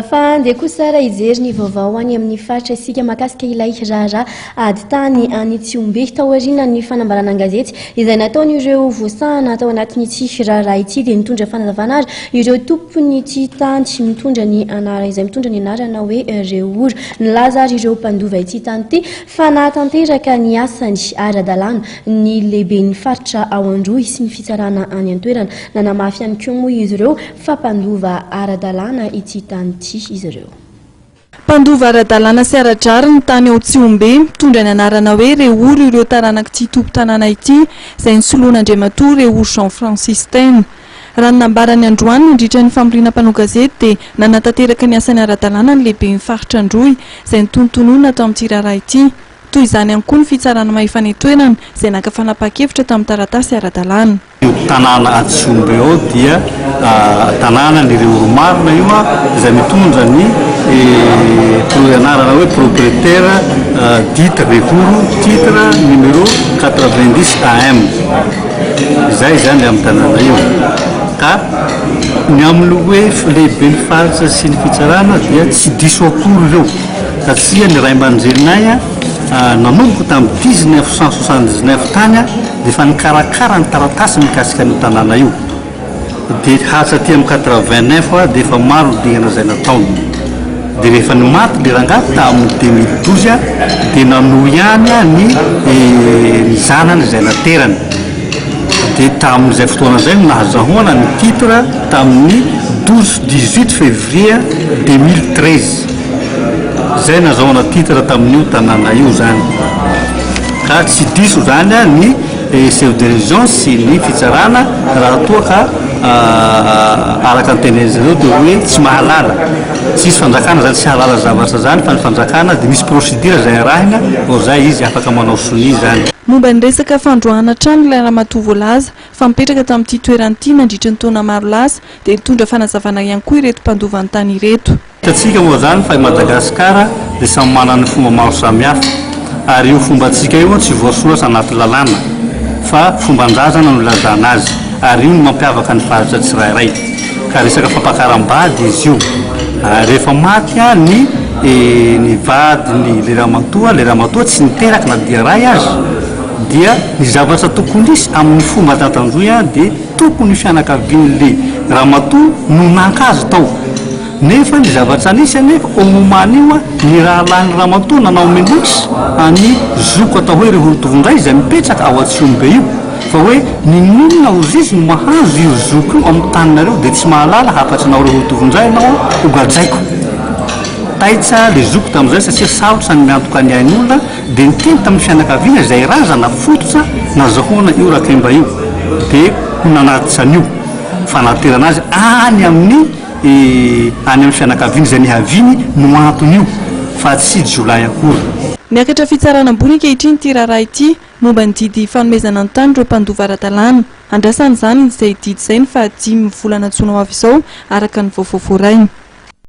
Fa de kusara ijery ny vaovao any amin'ny faritra isika mahakasika ilay raharaha aditany any Tsihombe taorian'ny ny fanambarana an-gazety izay nataon'ireo voasana tao anatin'ity raharaha ity dia nitondra fanazana azy ireo tompon'ity tany mitondra ny anarana izay mitondra ny anarana hoe REHORO nilaza ary ireo mpandova ity tany ity fa nahatanteraka ny asany ara-dalàna ny lehiben'ny faritra ao Androy sy ny fitsarana any an-toerana nanamafy ihany koa moa izy ireo fa mpandova ara-dalàna ity tany izy ireo. Mpandova ara-dalàna sy ara-drary ny tany ao Tsihombe mitondra ny anarana hoe REHORO ireo taranak'ity tompo-tanàna ity izay nisoloan'Andriamatoa REHORO Jean Francis Teny. Raha nambarany androany nandritra ny famorina mpanao gazety dia nanatanteraka ny asany ara-dalàna ny lehiben'ny faritra Androy izay nitontonona tao amin'ity raharaha ity. Toy izany ihany koa ny fitsarana mahefana toerana izay naka fanapa-kevitra tamin'ny taratasy ara-dalàna. Tanàna a Tsihombe ao dia tanàna ny REHORO marina io izay mitondra ny anarana hoe propriétaire dite REHORO titre numéro 90 AM. Izay zany amin'ny tanàna io. Ka ny amin'ny hoe lehiben'ny faritra sy ny fitsarana dia tsy diso akory ireo satria ny ray aman-drenay nanomboka tamin'ny 1979 tany dia efa nikarakara ny taratasy mikasika ny tanàna io dia hatsaty amin'ny 89 dia efa maro digana izay nataony dia rehefa nimaty le rangahy tamin'ny 2012 dia nanohy ihany ny zanany izay naterany dia tamin'izay fotoana izay nahazahoana ny titre tamin'ny 18 février 2013 izay nazahoana titre tamin'io tanàna io zany ka tsy diso zany ny chef de région sy ny fitsarana raha toa ka araka ny tenen'izareo dia hoe tsy mahalala tsisy fanjakana zany tsy halala zavatra zany fa ny fanjakana dia misy procédure izay arahina vao zay izy afaka manao soni zany. Momba ny resaka fandroahana trano ilay ramatoa voalaza fa mipetraka tamin'ity toerana nandritra ny taona maro lasa dia nitondra fanazavana ihany koa ireto mpandova ny tany ireto. Atsika moa zany fa i Madagasikara dia samy manana fomba maro samihafa ary io fomba atsika io tsy voasoratra anaty lalàna fa fomban-drazana no ilazana azy ary io no mampiavaka ny faritra tsirairay ka resaka fampakaram-bady izy io rehefa maty ny vady le ramatoa tsy niteraka na dia ray azy dia ny zavatra tokony isy amin'ny fomba tatandroy dia tokony fianakavian'le ramatoa no nankazy tao nefa ny zavatra anisy anefa omomany io ny rahalany ramatoa nanao menosy any zoko atao hoe REHORO tovondray izay mipetraka ao Tsihombe io fa hoe ninonona ozizy no mahazo io zoko io amin'ny taninareo dia tsy mahalala hafatry nao REHORO tovondray nao ogadraiko taitsa le zoko tamin'izay satria sarotra ny miantoka ny ain'olona dia niteny tamin'ny fianakaviana izay razana fototra nazahoana io rakemba io dia ho nanatitra an'io fa naterana azy any amin'ny fianakaviana izay nihaviny no anton'io fa tsy jolay akory. Miakatra fitsarana ambony ankehitriny ity raharaha ity momba ny didy fanomezana ny tany ireo mpandova ara-dalàna andrasana izany izay didy izay ny 5 volana jona ho avy izao araka ny vaovao voarainy.